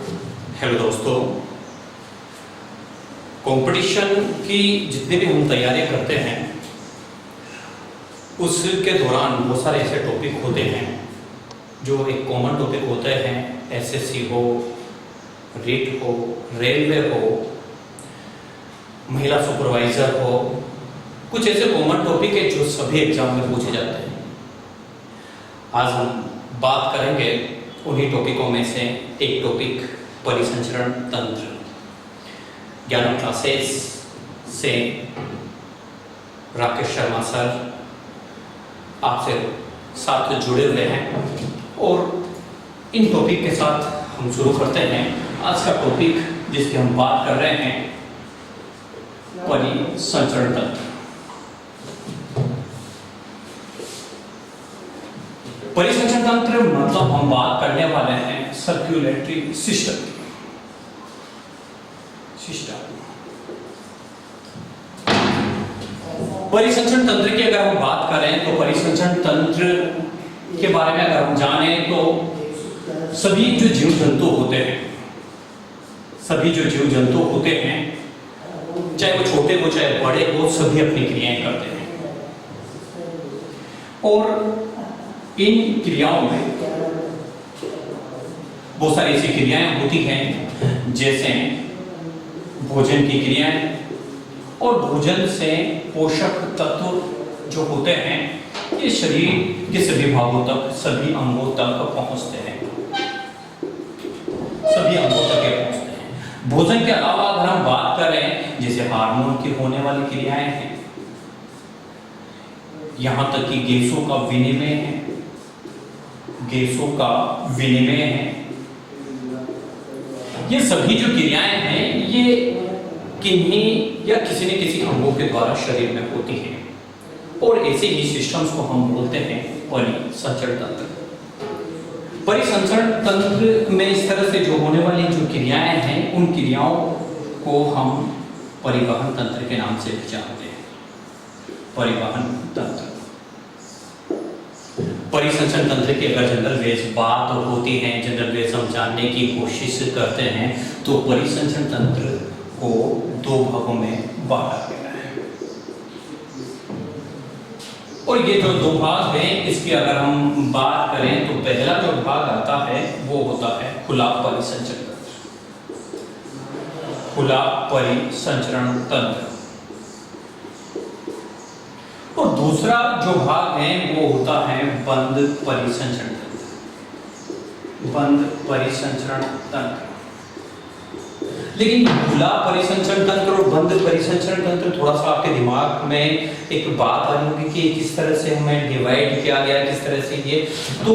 Hello दोस्तों, competition की जितनी भी हम तैयारी करते हैं उसके दौरान बहुत सारे ऐसे टॉपिक होते हैं जो एक कॉमन टॉपिक होते हैं। एसएससी हो, रीट हो, रेलवे हो, महिला सुपरवाइजर हो, कुछ ऐसे कॉमन टॉपिक है जो सभी एग्जाम में पूछे जाते हैं। आज हम बात करेंगे उन्हीं टॉपिकों में से एक टॉपिक परिसंचरण तंत्र। 11 क्लासेस से राकेश शर्मा सर आपसे साथ जुड़े हुए हैं और इन टॉपिक के साथ हम शुरू करते हैं। आज का टॉपिक जिसकी हम बात कर रहे हैं परिसंचरण तंत्र। परिसंचरण तंत्र मतलब हम बात करने वाले हैं सर्कुलेटरी सिस्टम। परिसंचरण तंत्र की अगर हम बात करें तो परिसंचरण तंत्र के बारे में अगर हम जाने तो सभी जो जीव जंतु होते हैं, चाहे वो छोटे हो चाहे बड़े हो, सभी अपनी क्रियाएं करते हैं और इन क्रियाओं में बहुत सारी ऐसी क्रियाएं होती हैं जैसे भोजन की क्रियाएं, और भोजन से पोषक तत्व जो होते हैं ये शरीर के सभी भागों तक, सभी अंगों तक पहुंचते हैं, भोजन के अलावा अगर हम बात करें जैसे हार्मोन की होने वाली क्रियाएं हैं, यहां तक कि गैसों का विनिमय है, ये सभी जो क्रियाएं हैं ये किन्हीं या किसी न किसी अंगों के द्वारा शरीर में होती हैं और ऐसे ही सिस्टम्स को हम बोलते हैं परिसंचरण तंत्र। परिसंचरण तंत्र में इस तरह से जो होने वाली जो क्रियाएं हैं उन क्रियाओं को हम परिवहन तंत्र के नाम से भी जानते हैं। परिवहन तंत्र, परिसंचरण तंत्र की अगर जनरल बेस बात होती है, जनरल बेस हम जानने की कोशिश करते हैं तो परिसंचरण तंत्र को दो भागों में बांटा गया है और ये जो दो भाग हैं इसकी अगर हम बात करें तो पहला जो भाग आता है वो होता है खुला परिसंचरण तंत्र। खुला परिसंचरण तंत्र और दूसरा जो भाग है वो होता है बंद परिसंचरण तंत्र। बंद परिसंचरण तंत्र, लेकिन खुला परिसंचरण तंत्र और बंद परिसंचरण तंत्र थोड़ा सा आपके दिमाग में एक बात आ रही होगी कि किस तरह से हमें डिवाइड किया गया, किस तरह से ये। तो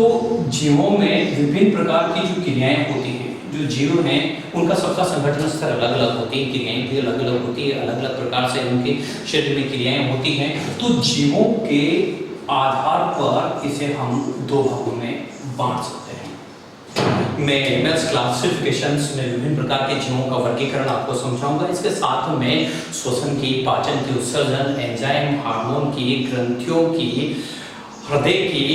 जीवों में विभिन्न प्रकार की जो क्रियाएं होती हैं, जो जीव हैं उनका सबका संगठन स्तर अलग अलग होती है, क्रियाएं भी अलग अलग होती है, अलग अलग प्रकार से उनके शरीर में क्रियाएं होती हैं। तो जीवों के आधार पर इसे हम दो भागों में बांट सकते हैं। मैं एमएस क्लासिफिकेशंस में विभिन्न प्रकार के जीवों का वर्गीकरण आपको समझाऊंगा। इसके साथ में श्वसन की, पाचन की, उत्सर्जन, एंजाइम, हार्मोन की, ग्रंथियों की, हृदय की,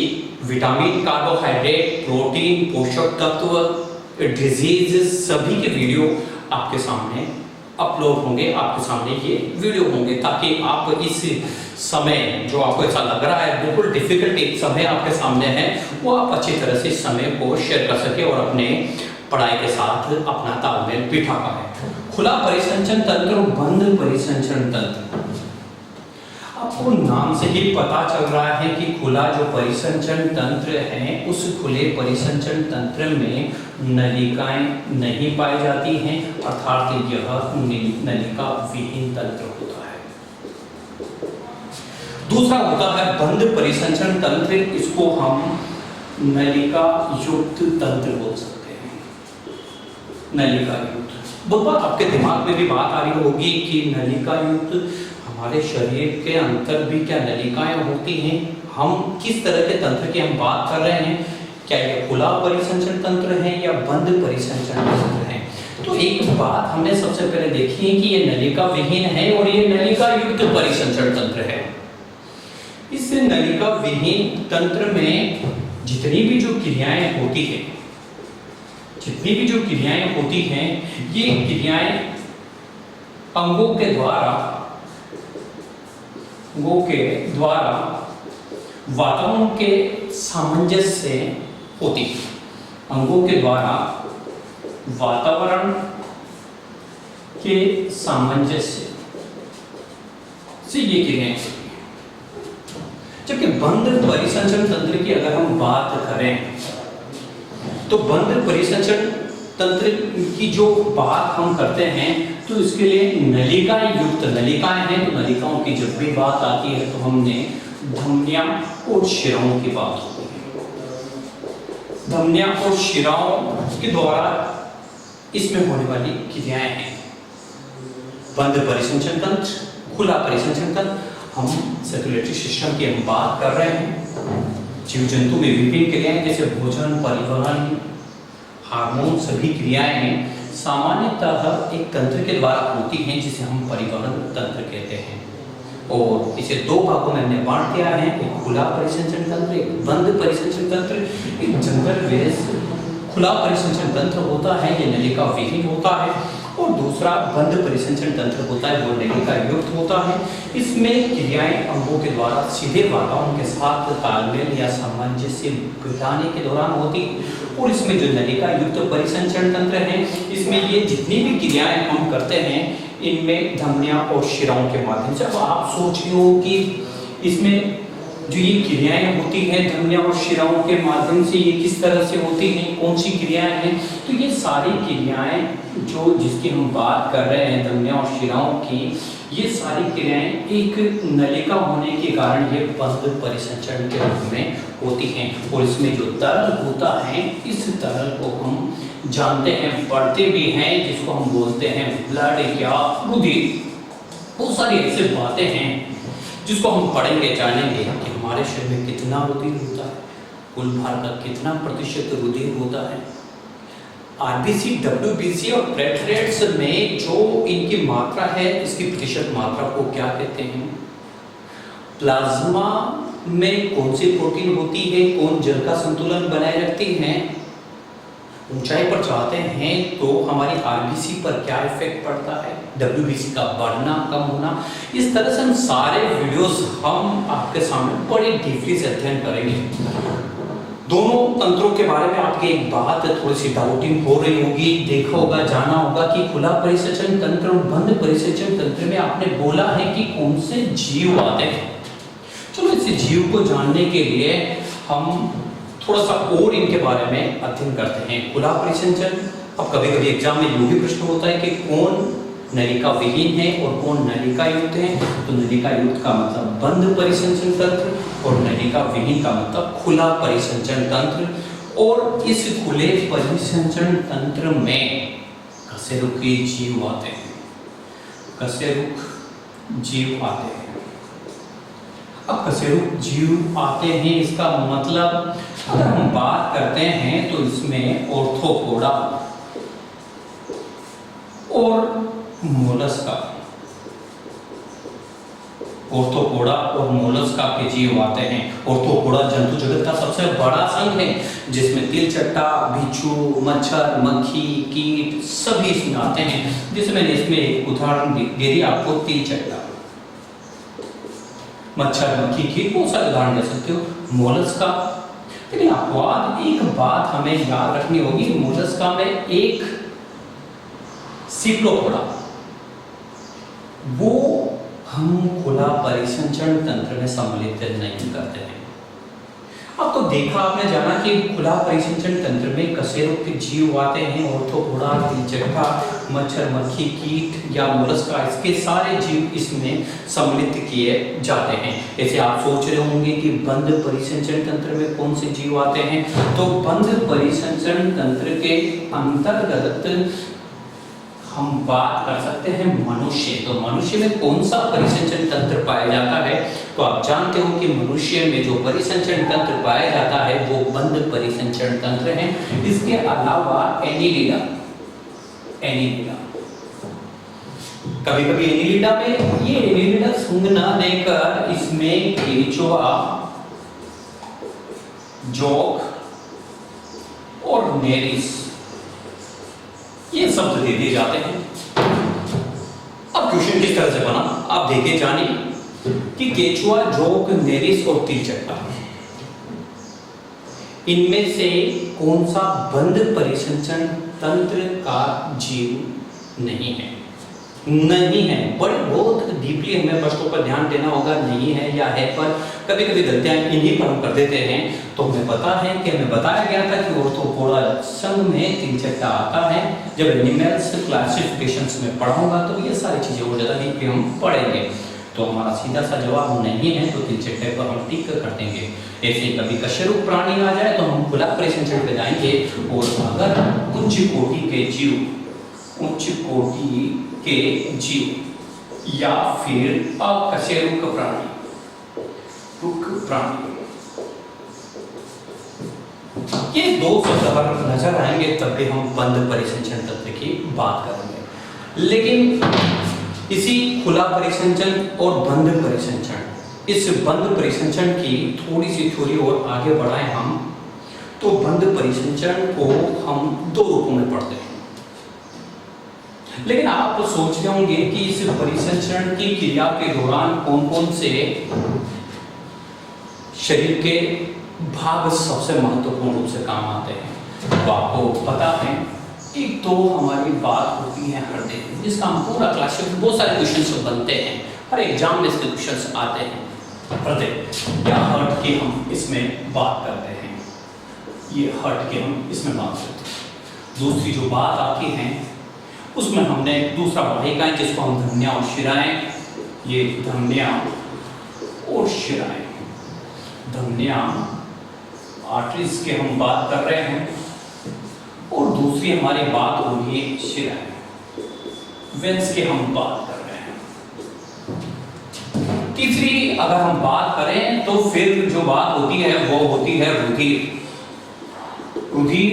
विटामिन, कार्बोहाइड्रेट, प्रोटीन, पोषक तत्व, डिजीज, सभी के वीडियो आपके सामने अपलोड होंगे, आपके सामने ये वीडियो होंगे ताकि आप इस समय जो आपको ऐसा लग रहा है बिल्कुल डिफिकल्ट एक समय आपके सामने है, वो आप अच्छी तरह से इस समय को शेयर कर सके और अपने पढ़ाई के साथ अपना तालमेल बिठा पाए। खुला परिसंचरण तंत्र और बंद परिसंचरण तंत्र, आपको नाम से ही पता चल रहा है कि खुला जो परिसंचरण तंत्र है उस खुले परिसंचरण तंत्र में नलिकाएं नहीं पाई जाती हैं, अर्थात यह नलिका विहीन तंत्र होता है। दूसरा होता है बंद परिसंचरण तंत्र, इसको हम नलिका युक्त तंत्र बोल सकते हैं। नलिका युक्त, बहुत बार आपके दिमाग में भी बात आ रही होगी कि नलिका युक्त हमारे शरीर के अंदर भी क्या नलिकाएं होती हैं? हम किस तरह के तंत्र की हम बात कर रहे हैं? क्या ये खुला परिसंचरण तंत्र है या बंद परिसंचरण तंत्र है? तो एक बात हमने सबसे पहले देखी है कि ये नलिका विहीन है और ये नलिका युक्त परिसंचरण तंत्र है। इस नलिका विहीन तंत्र में जितनी भी जो क्रियाएं होती है जितनी भी जो क्रियाएं होती हैं, ये क्रियाएं अंगों के द्वारा वातावरण के सामंजस्य से होती है। अंगों के द्वारा वातावरण के सामंजस्य से ये क्रियाएं होती हैं। जबकि बंद परिसंचरण तंत्र की अगर हम बात करें तो बंद परिसंचरण तंत्र की जो बात हम करते हैं तो इसके लिए नलिका युक्त नलिकाएं हैं। तो नलिकाओं की जब भी बात आती है तो हमने धमनियां और शिराओं की बात होती है। धमनियां और शिराओं के द्वारा इसमें होने वाली क्रियाएं हैं। बंद परिसंचरण तंत्र, खुला परिसंचरण तंत्र, हम सर्कुलेटरी सिस्टम की हम बात कर रहे हैं। जीव जंतु में विभिन्न क्रियाएं जैसे भोजन, परिवहन, हार्मोन सभी क्रियाएं सामान्यतः एक तंत्र के द्वारा होती हैं जिसे हम परिवहन तंत्र कहते हैं। और इसे दो भागों में हमने बांट दिया है, एक खुला परिसंचरण तंत्र, एक बंद परिसंचरण तंत्र। एक जंगल वेस खुला परिसंचरण तंत्र होता है, ये नलिका विहीन होता है, और दूसरा बंद परिसंचरण तंत्र होता है, वो नलिका युक्त होता है। इसमें क्रियाएं अंगों के द्वारा सीधे वातावरण के साथ तालमेल या सामंजस्य बिठाने के दौरान होती है। और इसमें जो नलिका युक्त परिसंचरण तंत्र है, इसमें ये जितनी भी क्रियाएं हम करते हैं इनमें धमनियां और शिराओं के माध्यम से। अब आप सोच रहे हो कि इसमें जो ये क्रियाएं होती हैं धमनियां और शिराओं के माध्यम से, ये किस तरह से होती हैं, कौन सी क्रियाएं हैं? तो ये सारी क्रियाएं जो जिसकी हम बात कर रहे हैं धमनियां और शिराओं की, ये सारी क्रियाएं एक नलिका होने के कारण ये बंद परिसंचरण के रूप में होती हैं। और इसमें जो तरल होता है, इस तरल को हम जानते हैं, पढ़ते भी हैं, जिसको हम बोलते हैं ब्लड या रुधिर। बहुत सारी ऐसी बातें हैं जिसको हम पढ़ेंगे, जानेंगे कि हमारे शरीर में कितना रुधिर होता है, कुल भार का कितना प्रतिशत रुधिर होता है। आरबीसी, डब्ल्यूबीसी और प्लेटलेट्स में जो इनकी मात्रा है, इसकी प्रतिशत मात्रा को क्या कहते हैं? प्लाज्मा में कौन सी प्रोटीन होती है, कौन जल का संतुलन बनाए रखती है? ऊंचाई पर जाते हैं तो हमारी आरबीसी पर क्या इफेक्ट पड़ता है, डब्ल्यूबीसी का बढ़ना कम होना। इस तरह से हम सारे वीडियोस हम आपके सामने बड़े डीपली से अध्ययन करेंगे। दोनों तंत्रों के बारे में आपकी एक बात थोड़ी सी डाउटिंग हो रही होगी, देखा होगा, जाना होगा कि खुला परिसंचरण तंत्र और बंद परिसंचरण तंत्र में आपने बोला है कि कौन से जीव आते हैं। चलो इस जीव को जानने के लिए हम थोड़ा सा और इनके बारे में अध्ययन करते हैं। खुला परिसंचरण, अब कभी कभी एग्जाम में यूं भी प्रश्न होता है कि कौन नलिका विहीन है और कौन नलिका युक्त है। तो नलिका युक्त का मतलब बंद परिसंचरण तंत्र और नलिका विहीन का मतलब खुला परिसंचरण तंत्र। और इस खुले परिसंचरण तंत्र में कशेरुकी जीव आते हैं, कशेरुक जीव आते हैं। अब कशेरुक जीव आते हैं, इसका मतलब अगर हम बात करते हैं तो इसमें ऑर्थोपोडा और मोलस्का, ऑर्थोपोडा और मोलस्का के जीव आते हैं। ऑर्थोपोडा जंतु जगत का सबसे बड़ा संघ है, जिसमें तिलचट्टा, बिच्छू, मच्छर, मक्खी, कीट सभी इसमें आते हैं। जैसे मैंने इसमें एक उदाहरण दे दी आपको, तिलचट्टा, मच्छर, मक्खी, कीट, बहुत सारे उदाहरण दे सकते हो। मोलस्का, लेकिन अपवाद एक बात हमें याद रखनी होगी, मोलस्का में एक सिप्लोपोडा, वो हम खुला परिसंचरण तंत्र में सम्मिलित नहीं करते हैं। अब तो देखा आपने, जाना कि खुला परिसंचरण तंत्र में कशेरुक जीव आते हैं, ऑर्थोपोडा, तिलचट्टा, मच्छर, मक्खी, कीट या मोलस्का, इसके सारे जीव इसमें सम्मिलित किए जाते हैं। ऐसे आप सोच रहे होंगे कि बंद परिसंचरण तंत्र में कौन से जीव आते हैं? तो बंद परिसंचरण तंत्र के अंतर्गत हम बात कर सकते हैं मनुष्य। तो मनुष्य में कौन सा परिसंचरण तंत्र पाया जाता है? तो आप जानते हो कि मनुष्य में जो परिसंचरण तंत्र पाया जाता है वो बंद परिसंचरण तंत्र है। इसके अलावा एनिलिडा, कभी कभी एनिलिडा में ये एनिलिडा सूंघ ना देकर इसमें केंचुआ, जोक और नेरिस ये शब्द दे दिए जाते हैं। अब क्वेश्चन किस तरह से बना आप देखे जानिए कि केचुआ, जोंक, नेरिस और तिलचट्टा, इनमें से कौन सा बंद परिसंचरण तंत्र का जीव नहीं है? नहीं है, बड़े बहुत डीपली हमें प्रश्नों पर ध्यान देना होगा। नहीं है या है पर कभी कभी गलतियां इन्हीं पर हम कर देते हैं। तो हमें पता है कि हमें बताया गया था कि ऑर्थोपोडा संघ में तिलचट्टा आता है। जब एनिमल्स क्लासिफिकेशंस में पढ़ाऊंगा तो ये सारी चीजें और ज्यादा डीपली हम पढ़ेंगे। तो हमारा सीधा सा जवाब नहीं है, तो तिलचट्टे को हम टिक कर देंगे। ऐसे कभी कशेरुक प्राणी आ जाए तो हम खुला परिसंचरण पे जाएंगे, और अगर उच्च कोटि के जीव, उच्च कोटि के जीव या फिर अकशेरुक प्राणी, रुक प्राणी, ये दो शब्द अगर नजर आएंगे तब भी हम बंद परिसंचरण तंत्र की बात करेंगे। लेकिन इसी खुला परिसंचरण और बंद परिसंचरण, इस बंद परिसंचरण की थोड़ी सी थ्योरी और आगे बढ़ाएं हम, तो बंद परिसंचरण को हम दो रूपों में पढ़ते हैं। लेकिन आप सोच रहे होंगे कि इस परिसंचरण की क्रिया के दौरान कौन कौन से शरीर के भाग सबसे महत्वपूर्ण रूप से काम आते हैं। तो आपको पता है, एक तो हमारी बात होती है हृदय, जिसका हम पूरा क्लास में बहुत सारे क्वेश्चंस बनते हैं, हर एग्जाम में इसके क्वेश्चंस आते हैं। हृदय या हार्ट की हम इसमें बात करते हैं, ये हार्ट की हम इसमें बात करते हैं। दूसरी जो बात आती है उसमें हमने दूसरा वाहिकाएं जिसको हम धमनियां और शिराएं, ये धमनियां और शिराएं, धमनियां आर्टरीज के हम बात कर रहे हैं, और दूसरी हमारी बात होगी शिराएं, वेन्स की हम बात कर रहे हैं। तीसरी अगर हम बात करें तो फिर जो बात होती है वो होती है रुधिर। रुधिर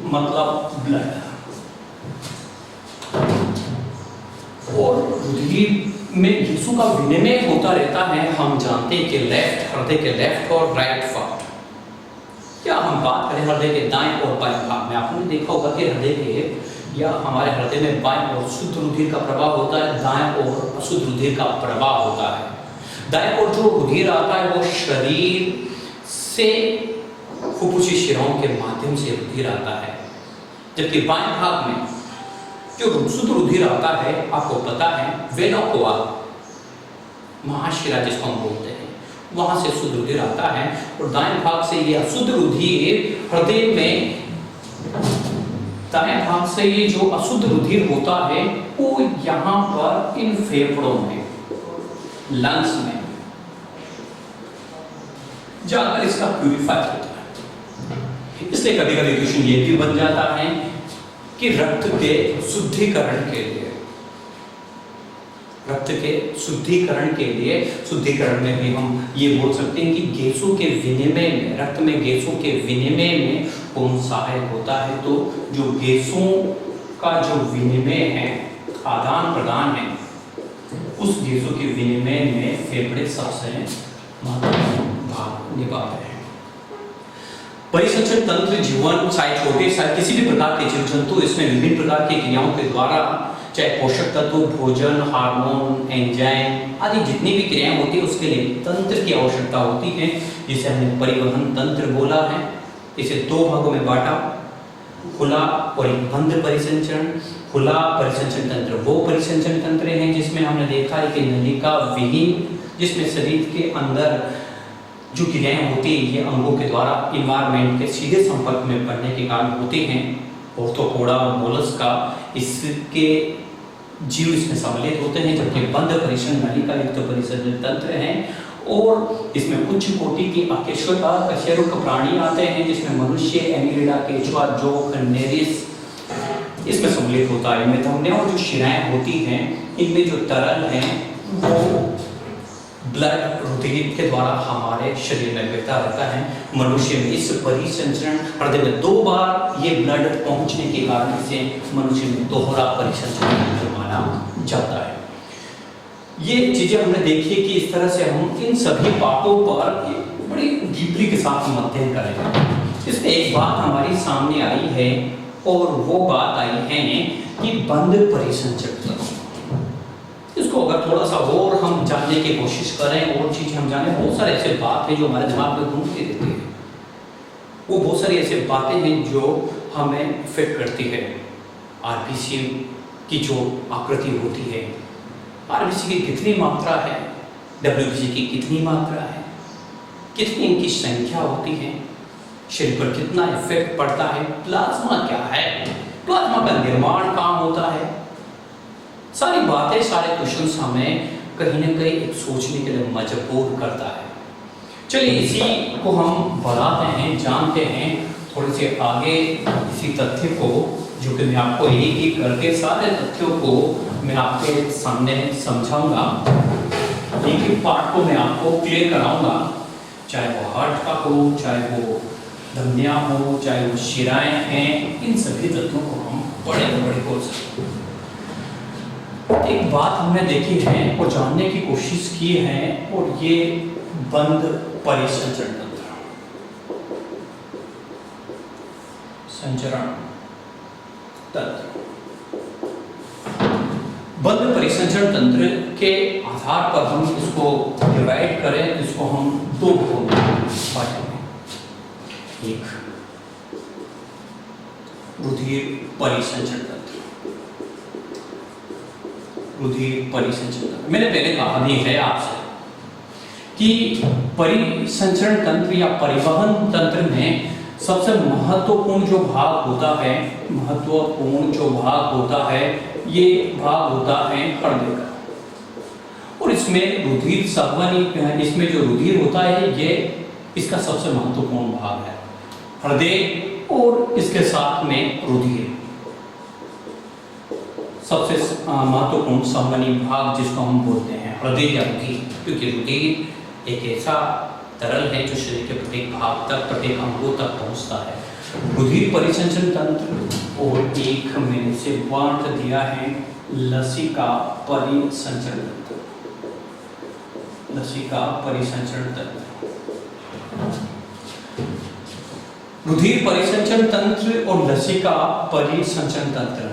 मतलब ब्लड, और रुधिर में यीशु का विनिमय होता रहता है। हम जानते हैं कि लेफ्ट, हृदय के लेफ्ट और राइट पार्ट, क्या हम बात करें हृदय के दाएं और बाएं भाग में, आपने देखा होगा कि हृदय के या हमारे हृदय में बाएं और शुद्ध रुधिर का प्रवाह होता है, दाएं और अशुद्ध रुधिर का प्रवाह होता है। दाएं और जो रुधिर आता है वो शरीर से फुफ्फुसी शिराओं के माध्यम से रुधिर आता है, जबकि बाएं भाग में जो शुद्ध रुधिर आता है, आपको पता है वेना कोआ, महाशिरा जिसको हम बोलते हैं, वहां से शुद्ध रुधिर आता है। और दाएं भाग से ये अशुद्ध रुधिर हृदय में, दाएं भाग से ये जो अशुद्ध रुधिर होता है वो यहाँ पर इन फेफड़ों में, लंग्स में जाकर इसका प्यूरिफाई होता है। इसलिए कभी कभी क्वेश्चन ये भी बन जाता है कि रक्त के शुद्धिकरण के लिए, रक्त के शुद्धिकरण के लिए, शुद्धिकरण में भी हम ये बोल सकते हैं कि गैसों के विनिमय में, रक्त में गैसों के विनिमय में कौन सहायक होता है। तो जो गैसों का जो विनिमय है, आदान प्रदान है, उस गैसों के विनिमय में फेफड़े सबसे महत्वपूर्ण भाग निभाते हैं। परिसंचरण तंत्र जीवन चाहे छोटे चाहे किसी भी प्रकार के जीव जंतु, इसमें विभिन्न प्रकार की क्रियाओं के द्वारा, चाहे पोषक तत्व, भोजन, हार्मोन, एंजाइम आदि जितनी भी क्रियाएं होती है उसके लिए तंत्र की आवश्यकता होती है, जिसे हमने परिवहन तंत्र बोला है। इसे दो भागों में बांटा, खुला और एक बंद परिसंचरण। खुला परिसंचरण तंत्र वो परिसंचरण तंत्र हैं जिसमें हमने देखा है कि नलिका विहीन, जिसमें शरीर के अंदर जो क्रियाएं होती है ये अंगों के द्वारा इन्वायरमेंट के सीधे संपर्क में पड़ने के कारण होती हैं। ऑर्थोपोडा और मोलस्का इसके जीव इसमें सम्मिलित होते हैं, जबकि बंद परिसंचरण नलिका युक्त परिसंचरण तंत्र हैं। और इसमें उच्च कोटि की अकशेरुक प्राणी आते हैं, जिसमें मनुष्य, एनिलिडा, केचुआ, जोंक, नेरिस इसमें सम्मिलित होता है। इनमें धमनियां और जो शिराएं होती हैं, इनमें जो तरल है वो ब्लड रुधिर के द्वारा हमारे शरीर में बहता रहता है। मनुष्य में इस परिसंचरण हृदय में 2 बार ये ब्लड पहुंचने के कारण इसे मनुष्य में दोहरा परिसंचरण माना जाता है। ये चीजें हमने देखी कि इस तरह से हम इन सभी बातों पर बड़ी डीपली के साथ हम अध्ययन करेंगे। इसमें एक बात हमारी सामने आई है और वो बात आई है कि बंद परिसंचरण तंत्र। इसको अगर थोड़ा सा और हम जानने की कोशिश करें, और चीज़ हम जाने, बहुत सारे ऐसे बात है जो हमारे दिमाग में घूमती रहती है। वो बहुत सारी ऐसे बातें हैं जो हमें इफेक्ट करती है। आरबीसी की जो आकृति होती है, आरबीसी की कितनी मात्रा है, डब्ल्यूबीसी की कितनी मात्रा है, कितनी इनकी संख्या होती है, शरीर पर कितना इफेक्ट पड़ता है, प्लाज्मा क्या है, प्लाज्मा का निर्माण कहाँ होता है, सारी बातें, सारे क्वेश्चंस हमें कहीं ना कहीं एक सोचने के लिए मजबूर करता है। चलिए इसी को हम बढ़ाते हैं, जानते हैं थोड़े से आगे इसी तथ्य को, जो कि मैं आपको एक एक करके सारे तथ्यों को मैं आपके सामने समझाऊंगा। एक एक पार्ट को मैं आपको क्लियर कराऊंगा, चाहे वो हार्ट का हो, चाहे वो धमनियाँ हो, चाहे वो शिराएं हैं, इन सभी तथ्यों को हम बड़े बड़े हो सकते हैं। एक बात हमने देखी है और जानने की कोशिश की है, और ये बंद परिसंचरण तंत्र, संचरण तंत्र, बंद परिसंचरण तंत्र के आधार पर हम इसको डिवाइड करें, इसको हम दो भागों में बांटेंगे। एक रुधिर परिसंचरण तंत्र, रुधिर परिसंचरण तंत्र। मैंने पहले कहा भी है आपसे कि परिसंचरण तंत्र या परिवहन तंत्र में सबसे महत्वपूर्ण जो भाग होता है, ये भाग होता है हृदय का। और इसमें रुधिर संवहनी, इसमें जो रुधिर होता है ये इसका सबसे महत्वपूर्ण भाग है, हृदय और इसके साथ में रुधिर सबसे महत्वपूर्ण संवहनी भाग जिसको हम बोलते हैं हृदय या रुधिर, क्योंकि रुधिर एक ऐसा तरल है जो शरीर के प्रत्येक भाग तक, प्रत्येक अंगों तक पहुंचता है। रुधिर परिसंचरण तंत्र और एक मैंने से बांट दिया है लसिका परिसंचरण तंत्र, लसिका परिसंचरण तंत्र। रुधिर परिसंचरण तंत्र और लसिका परिसंचरण तंत्र,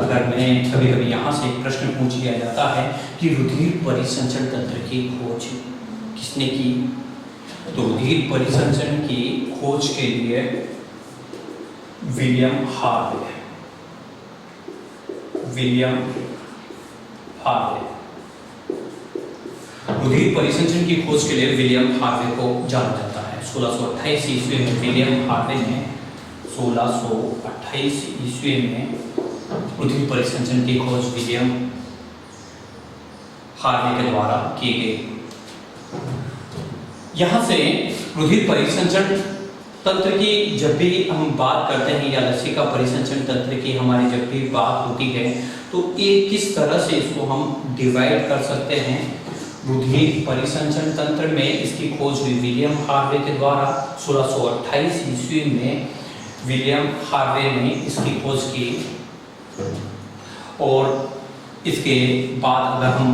अगर मैं कभी कभी यहाँ से एक प्रश्न पूछ लिया जाता है कि रुधिर परिसंचरण तंत्र की खोज किसने की, तो रुधिर परिसंचरण की खोज के लिए विलियम हार्वे, रुधिर परिसंचरण की खोज के लिए विलियम हार्वे को जाना जाता है। 1628 ईस्वी में विलियम हार्वे ने 1628 ईस्वी में रुधिर परिसंचरण की खोज विलियम हार्वे के द्वारा की गई। यहाँ से रुधिर परिसंचरण तंत्र की जब भी हम बात करते हैं या लसिका परिसंचरण तंत्र की हमारी जब भी बात होती है, तो ये किस तरह से इसको हम डिवाइड कर सकते हैं। रुधिर परिसंचरण तंत्र में इसकी खोज हुई विलियम हार्वे के द्वारा 1628 ईस्वी में। विलियम हार्वे ने इसकी खोज की, और इसके बाद अगर हम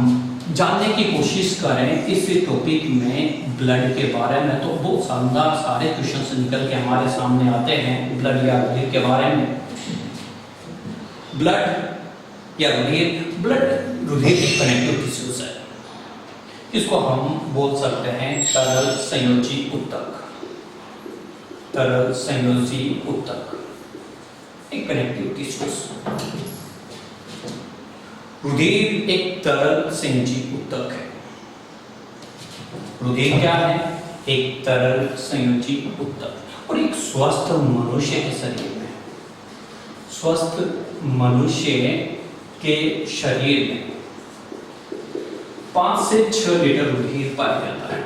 जानने की कोशिश करें इस टॉपिक में ब्लड के बारे में, तो बहुत शानदार सारे क्वेश्चंस निकल के हमारे सामने आते हैं ब्लड या रुधिर के बारे में। ब्लड या रुधिर, ब्लड रुधिर एक कनेक्टिव टिश्यूज है, इसको हम बोल सकते हैं तरल संयोजी ऊतक, तरल संयोजी ऊतक एक कनेक्टिव टिश्यूज। रुधिर एक तरल संयोजी ऊतक है। रुधिर क्या है? एक तरल संयोजी ऊतक। और एक स्वस्थ मनुष्य के शरीर में, स्वस्थ मनुष्य के शरीर में 5 से 6 लीटर रुधिर पाया जाता है।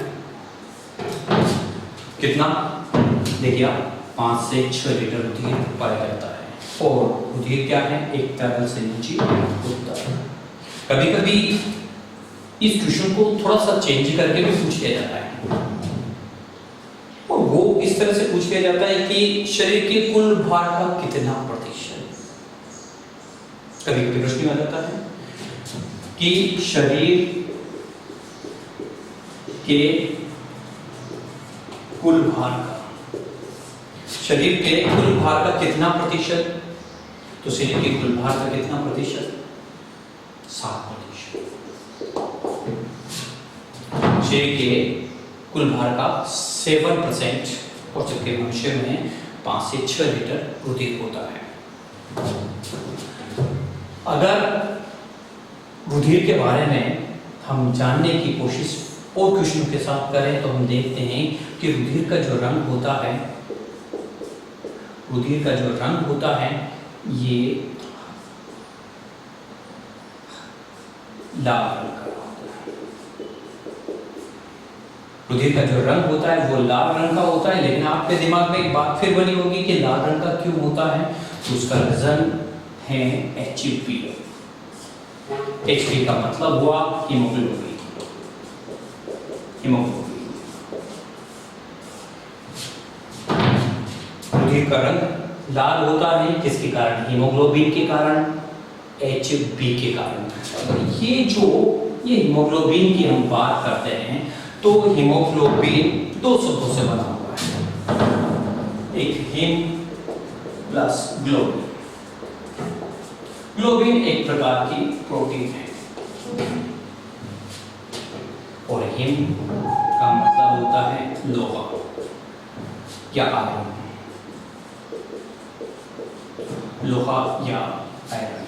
कितना? देखिए आप, 5 से 6 लीटर रुधिर पाया जाता है। और रुधिर क्या है? एक तरल संयोजी ऊतक। कभी कभी इस क्वेश्चन को थोड़ा सा चेंज करके भी पूछ लिया जाता है, और वो इस तरह से पूछ लिया जाता है कि शरीर के कुल भार का कितना प्रतिशत। कभी कभी प्रश्न आ जाता है कि शरीर के कुल भार का, शरीर के कुल भार का कितना प्रतिशत तो शरीर के कुल भार का कितना प्रतिशत? 7%। शरीर के कुल भार का 7% और जबकि मनुष्य में 5 से 6 लीटर रुधिर होता है। अगर रुधिर के बारे में हम जानने की कोशिश और क्वेश्चन के साथ करें तो हम देखते हैं कि रुधिर का जो रंग होता है, रुधिर का जो रंग होता है ये लाल रंग का होता है। रुधिर का जो रंग होता है वो लाल रंग का होता है, लेकिन आपके दिमाग में एक बात फिर बनी होगी कि लाल रंग का क्यों होता है? तो उसका रीजन है Hb। Hb का मतलब हुआ हीमोग्लोबिन। रुधिर का रंग लाल होता है किसके कारण? हीमोग्लोबिन के कारण, Hb के कारण। ये हीमोग्लोबिन की हम बात करते हैं तो हीमोग्लोबिन दो शब्दों से बना हुआ है, एक हीम प्लस ग्लोबिन। ग्लोबिन एक प्रकार की प्रोटीन है और हीम का मतलब होता है लोहा या आयरन, लोहा या आयरन।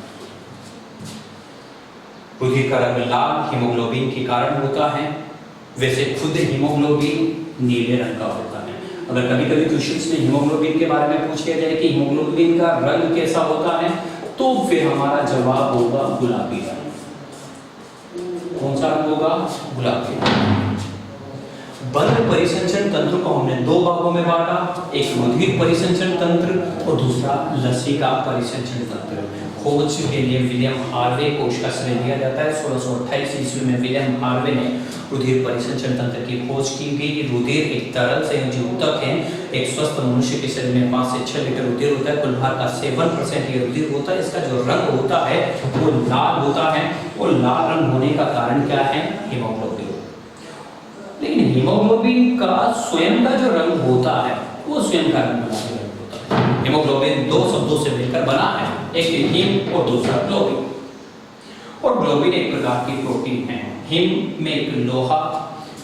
रुधिर का रंग लाल हीमोग्लोबिन के कारण होता है। वैसे खुद हीमोग्लोबिन नीले रंग का होता है। अगर कभी कभी क्वेश्चंस में हीमोग्लोबिन के बारे में पूछ लिया जाए कि हीमोग्लोबिन का रंग कैसा होता है, तो फिर हमारा जवाब होगा गुलाबी रंग। कौन सा रंग होगा? गुलाबी। बंद परिसंचरण तंत्र को हमने दो भागों में बांटा, एक रुधिर परिसंचरण तंत्र और दूसरा लसिका परिसंचरण तंत्र। खोज के लिए विलियम हार्वे को उसका श्रेय दिया जाता है। 1628 ईस्वी में विलियम हार्वे ने रुधिर परिसंचरण तंत्र की खोज की गई। रुधिर एक तरल संयोजी ऊतक है। एक स्वस्थ मनुष्य के शरीर में 5 से 6 लीटर रुधिर होता है। कुल भार का 7% ये रुधिर होता है। इसका जो रंग होता है वो लाल होता है और लाल रंग होने का कारण क्या है? हीमोग्लोबिन। लेकिन हीमोग्लोबिन का स्वयं का जो रंग होता है वो स्वयं का रंग होता है। हीमोग्लोबिन दो शब्दों से मिलकर बना है, एक हीम और दूसरा ग्लोबिन। और ग्लोबिन एक प्रकार की प्रोटीन है। हीम में एक लोहा,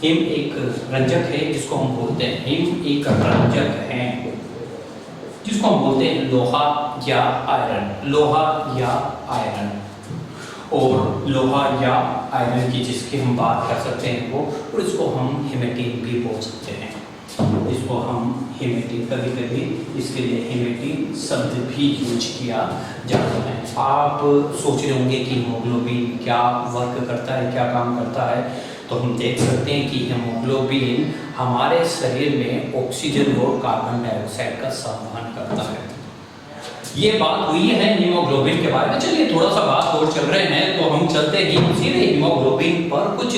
हीम एक रंजक है जिसको हम बोलते हैं, हीम एक रंजक है जिसको हम बोलते हैं लोहा या आयरन, लोहा या आयरन। और लोहा या आयरन की जिसकी हम बात कर सकते हैं वो, और इसको हम हेमेटिन भी बोल सकते हैं। इसको हम हेमेटिन, कभी कभी इसके लिए हेमेटिन शब्द भी यूज किया जाता है। आप सोच रहे होंगे कि हीमोग्लोबिन क्या वर्क करता है, क्या काम करता है, तो हम देख सकते हैं कि हीमोग्लोबिन हमारे शरीर में ऑक्सीजन और कार्बन डाइऑक्साइड का संवहन करता है। ये बात हुई है हीमोग्लोबिन के बारे में। चलिए थोड़ा सा बात और चल रहे हैं तो हम चलते हैं सीधे हीमोग्लोबिन पर कुछ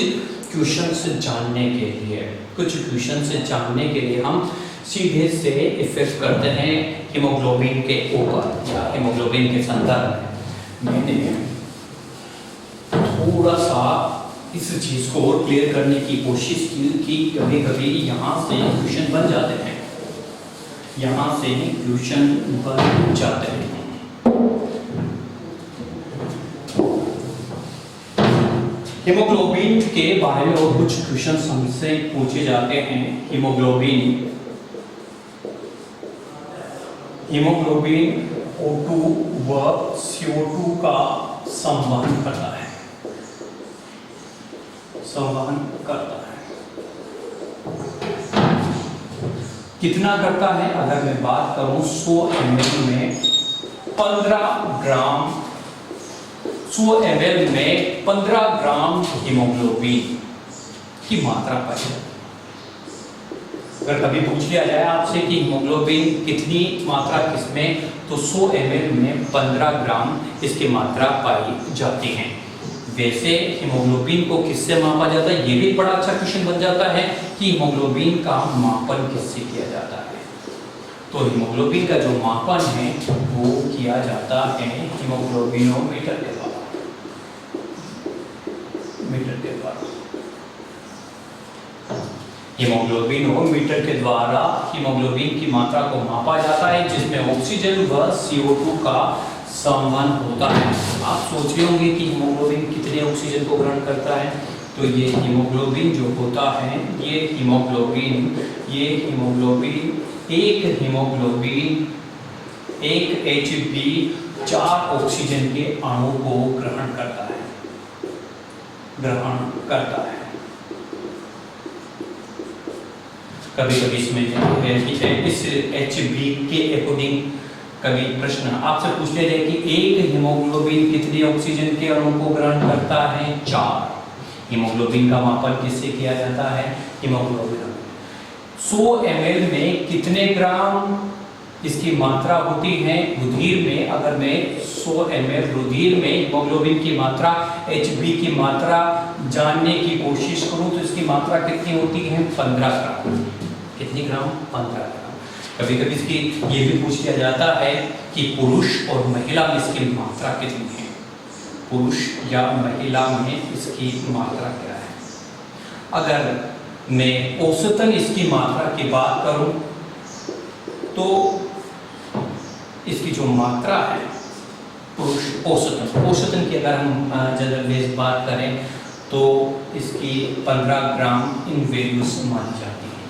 क्वेश्चंस जानने के लिए। कुछ क्वेश्चंस जानने के लिए हम सीधे से इफेक्ट करते हैं हीमोग्लोबिन के ऊपर या हीमोग्लोबिन के संदर्भ में। मैंने थोड़ा सा इस चीज को और क्लियर करने की कोशिश की कि कभी कभी यहाँ से क्वेश्चन बन जाते हैं, यहाँ से क्वेश्चन बन जाते हैं। हीमोग्लोबिन के बारे में और कुछ क्वेश्चन हमसे पूछे जाते हैं। हीमोग्लोबिन O2 व CO2 का संवहन करता है, संवहन करता है। कितना करता है? अगर मैं बात करूं 100 ml में 15 ग्राम, 100 ml में 15 ग्राम हीमोग्लोबिन की मात्रा पाई। अगर कभी पूछ लिया जाए आपसे कि हीमोग्लोबिन कितनी मात्रा किसमें, तो 100 ml में 15 ग्राम इसकी मात्रा पाई जाती है। वैसे हीमोग्लोबिन को किससे मापा जाता है, ये भी बड़ा अच्छा क्वेश्चन बन जाता है कि हीमोग्लोबिन का मापन किससे किया जाता है। तो हीमोग्लोबिन का जो मापन है वो किया जाता है हीमोग्लोबिनोमीटर के द्वारा, मीटर के द्वारा। हीमोग्लोबिनोमीटर के द्वारा हीमोग्लोबिन की मात्रा को मापा जाता है, जिसमें ऑक्सीजन व CO2 का समवन होता है। आप सोच रहे होंगे कि हीमोग्लोबिन कितने ऑक्सीजन को ग्रहण करता है, तो ये हीमोग्लोबिन जो होता है, ये हीमोग्लोबिन एक Hb 4 ऑक्सीजन के अणु को ग्रहण करता है। कभी कभी इसमें इस Hb के अकॉर्डिंग कभी प्रश्न आपसे पूछ ले रहे कि एक हीमोग्लोबिन कितने ऑक्सीजन के अणु को ग्रहण करता है? 4। हीमोग्लोबिन का मापन किससे किया जाता है? हीमोग्लोबिन 100 ml में कितने ग्राम इसकी मात्रा होती है? रुधिर में अगर मैं 100 ml रुधिर में हीमोग्लोबिन की मात्रा Hb की मात्रा जानने की कोशिश करूं तो इसकी मात्रा कितनी होती है? 15 ग्राम। कितनी ग्राम? 15 ग्राम। कभी कभी इसकी ये भी पूछ लिया जाता है कि पुरुष और महिला में इसकी मात्रा कितनी है? पुरुष या महिला में इसकी मात्रा क्या है? अगर मैं औसतन इसकी मात्रा की बात करूं तो इसकी जो मात्रा है पुरुष औसतन की अगर हम जनरल बेस बात करें तो इसकी 15 ग्राम इन वैल्यूज मानी जाती है,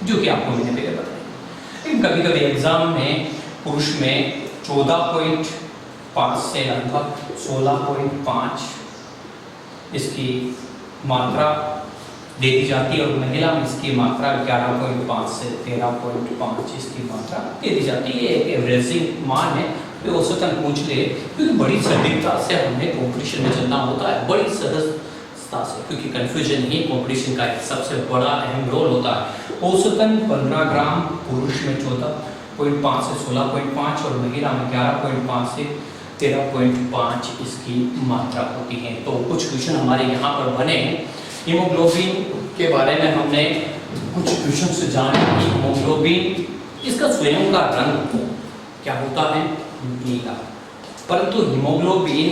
जो कि आपको मैंने पहले बताया। लेकिन कभी कभी एग्जाम में पुरुष में 14.5 से लगभग 16.5 इसकी मात्रा दे दी जाती है और महिला में इसकी मात्रा 11.5 से 13.5 इसकी मात्रा दे दी जाती है। एक एवरेजिंग मान है, तो औसतन पूछ ले, क्योंकि बड़ी सटीकता से हमें कॉम्पिटिशन में चलना होता है, बड़ी सहजता से, क्योंकि कंफ्यूजन ही कॉम्पिटिशन का एक सबसे बड़ा अहम रोल होता है। औसतन 15 ग्राम पुरुष में 14.5 से 16.5 और महिला में 11.5 से 13.5 इसकी मात्रा होती है। तो कुछ क्वेश्चन हमारे यहाँ पर बने। हीमोग्लोबिन के बारे में हमने कुछ क्वेश्चन से जाने कि हीमोग्लोबिन इसका स्वयं का रंग क्या होता है? नीला। परंतु हीमोग्लोबिन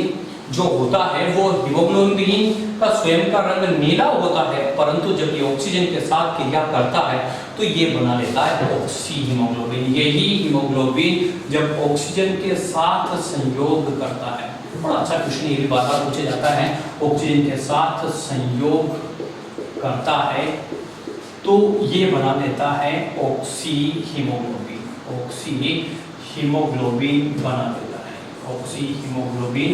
जो होता है वो हीमोग्लोबिन का स्वयं का रंग नीला होता है, परंतु जब ये ऑक्सीजन के साथ क्रिया करता है तो ये बना लेता है ऑक्सी हीमोग्लोबिन। यही हीमोग्लोबिन जब ऑक्सीजन के साथ संयोग करता है, बड़ा अच्छा क्वेश्चन ये भी बार बार पूछा जाता है, ऑक्सीजन के साथ संयोग करता है तो ये बना देता है ऑक्सी हीमोग्लोबिन बना देता है, ऑक्सी हीमोग्लोबिन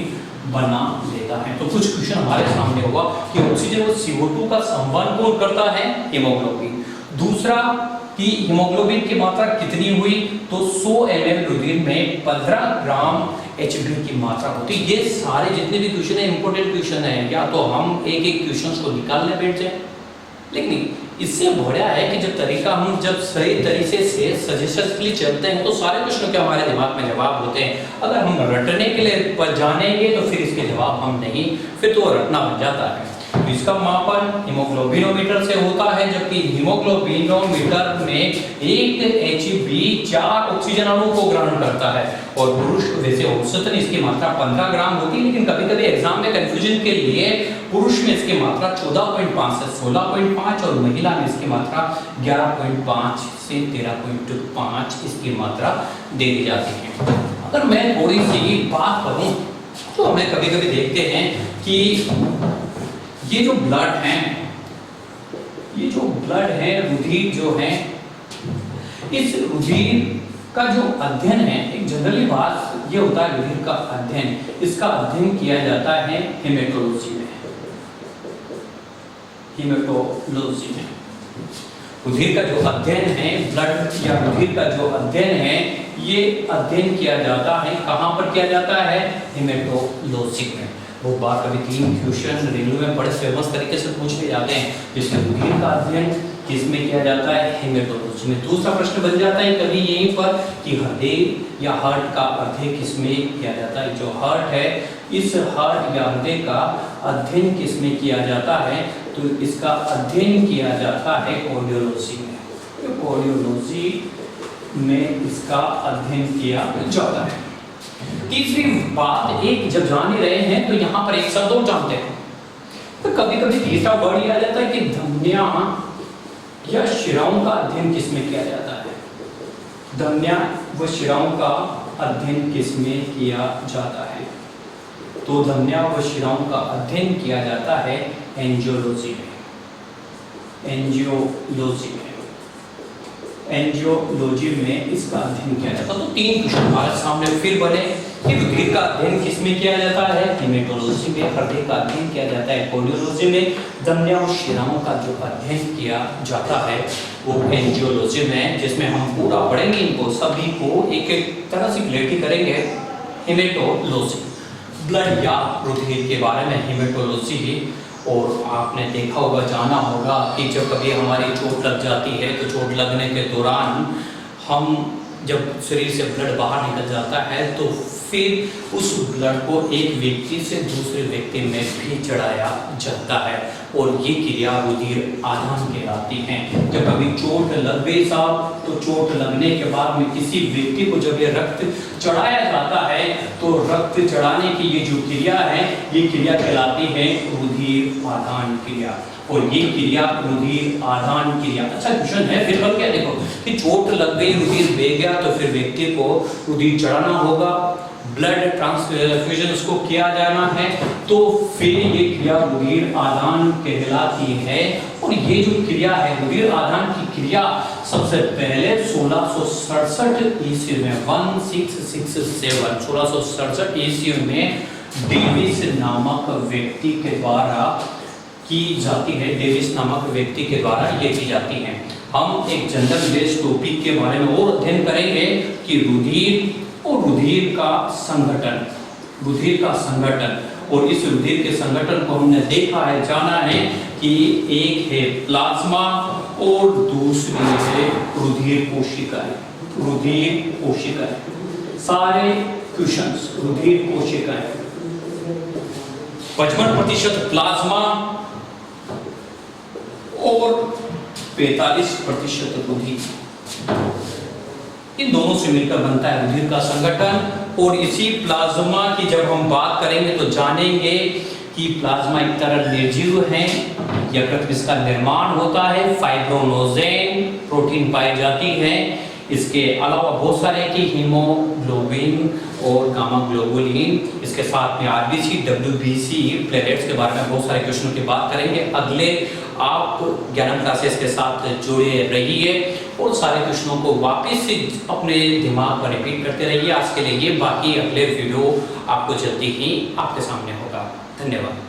बना देता है। तो कुछ क्वेश्चन हमारे सामने होगा कि ऑक्सीजन और CO2 का संवहन कौन करता है? हीमोग्लोबिन। दूसरा कि हीमोग्लोबिन की मात्रा कितनी हुई? तो 100 ml रुधिर में 15 ग्राम Hb की मात्रा होती है। ये सारे जितने भी क्वेश्चन है इंपॉर्टेंट क्वेश्चन है, या तो हम एक एक क्वेश्चन को निकालने बैठ जाए, लेकिन इससे बढ़िया है कि जब तरीका हम जब सही तरीके से सजेशनली चलते हैं तो सारे प्रश्नों के हमारे दिमाग में जवाब होते हैं। अगर हम रटने के लिए पर जानेंगे तो फिर इसके जवाब हम नहीं, फिर तो रटना बन जाता है। तो इसका मापन हीमोग्लोबिनोमीटर से होता है, जबकि हीमोग्लोबिनोमीटर में एक Hb 4 ऑक्सीजन अणु को ग्रहण करता है और पुरुष वैसे औसतन इसकी मात्रा 15 ग्राम होती है, लेकिन कभी कभी एग्जाम में कंफ्यूजन के लिए पुरुष में इसकी मात्रा 14.5 से 16.5 और महिला में इसकी मात्रा 11.5 से 13.5 इसकी मात्रा दे दी जाती है। अगर मैं थोड़ी सी बात करूं तो हमें कभी कभी देखते हैं कि ये जो ब्लड है रुधिर जो है, इस रुधिर का जो अध्ययन है, एक जनरली बात ये होता है रुधिर का अध्ययन, इसका अध्ययन किया जाता है हेमेटोलॉजी में। रुधिर का जो अध्ययन है, ब्लड या रुधिर का जो अध्ययन है, ये अध्ययन किया जाता है, कहाँ पर किया जाता है? हेमेटोलॉजी में। वो बात कभी 3 क्वेश्चन रेलवे में बड़े फेमस तरीके से पूछे जाते हैं, जिसमें रुधिर का अध्ययन किसमें किया जाता है? हेमेटोलॉजी में। दूसरा प्रश्न बन जाता है कभी यहीं पर कि हृदय या हार्ट का अध्ययन किसमें किया जाता है? जो हार्ट है, इस हार्ट या हृदय का अध्ययन किसमें किया जाता है? तो इसका अध्ययन किया जाता है कार्डियोलॉजी में। कार्डियोलॉजी में इसका अध्ययन किया जाता है। तीसरी बात, एक जब जान ही रहे हैं तो यहाँ पर एक शब्द और जानते हैं, तो कभी कभी तीसरा वर्ड आ जाता है कि धमनियां या शिराओं का अध्ययन किसमें किया जाता है? धमनियां व शिराओं का अध्ययन किसमें किया जाता है? तो धमनियों व शिराओं का अध्ययन किया जाता है एंजियोलॉजी में। एंजियोलॉजी में इसका अध्ययन किया जाता है। तो 3 क्वेश्चन हमारे सामने फिर बने कि रुधिर का अध्ययन किसमें किया जाता है? हेमेटोलॉजी में। हृदय का अध्ययन किया जाता है कार्डियोलॉजी में। धमनियों और शिराओं का जो अध्ययन किया जाता है वो एंजियोलॉजी में, जिसमें हम पूरा पढ़ेंगे इनको सभी को एक एक तरह से क्लियर करेंगे। हेमेटोलॉजी ब्लड या रुधिर के बारे में हेमेटोलॉजी। और आपने देखा होगा, जाना होगा कि जब कभी हमारी चोट लग जाती है तो चोट लगने के दौरान हम जब शरीर से ब्लड बाहर निकल जाता है तो फिर उस ब्लड को एक व्यक्ति से दूसरे व्यक्ति में भी चढ़ाया जाता है और ये क्रिया रुधिर आदान कहलाती है। जब कभी चोट लग गई साहब तो चोट लगने के बाद में किसी व्यक्ति को जब ये रक्त चढ़ाया जाता है तो रक्त चढ़ाने की ये जो क्रिया है ये क्रिया कहलाती है रुधिर आदान क्रिया। और ये क्रिया रुधिर आदान क्रिया। अच्छा क्वेश्चन है फिर बन क्या, देखो कि चोट लग गई, रुधिर बह गया तो फिर व्यक्ति को रुधिर चढ़ाना होगा, ब्लड ट्रांसफ्यूजन उसको किया जाना है, तो फिर ये क्रिया रुधिर आदान कहलाती है। और ये जो क्रिया है रुधिर आदान की क्रिया सबसे पहले 1667 ईस्वी में 1667 ईस्वी में डेविस नामक व्यक्ति के द्वारा की जाती है। डेविस नामक व्यक्ति के द्वारा ये की जाती है। हम एक जनरल बेस्ड टॉपिक के बारे में और अध्ययन करेंगे कि रुधिर और रुधिर का संगठन, और इस रुधिर के संगठन को हमने देखा है, जाना है कि एक है प्लाज्मा और दूसरी है रुधिर कोशिकाएं। सारे क्वेश्चंस रुधिर कोशिकाएं, 55% प्लाज्मा और 45% रुधिर। इन दोनों से मिलकर बनता है रुधिर का संगठन। और इसी प्लाज्मा की जब हम बात करेंगे तो जानेंगे कि प्लाज्मा एक तरह निर्जीव है, यकृत इसका निर्माण होता है, फाइब्रोनोजेन प्रोटीन पाई जाती है। इसके अलावा बहुत सारे की हीमोग्लोबिन और गामा ग्लोबुलिन, इसके साथ में आरबीसी, डब्ल्यूबीसी, प्लेटलेट्स के बारे में बहुत सारे क्वेश्चनों की बात करेंगे। अगले आप 11 क्लासेस के साथ जुड़े रहिए और सारे क्वेश्चनों को वापस से अपने दिमाग पर रिपीट करते रहिए। आज के लिए ये, बाकी अगले वीडियो आपको जल्दी ही आपके सामने होगा। धन्यवाद।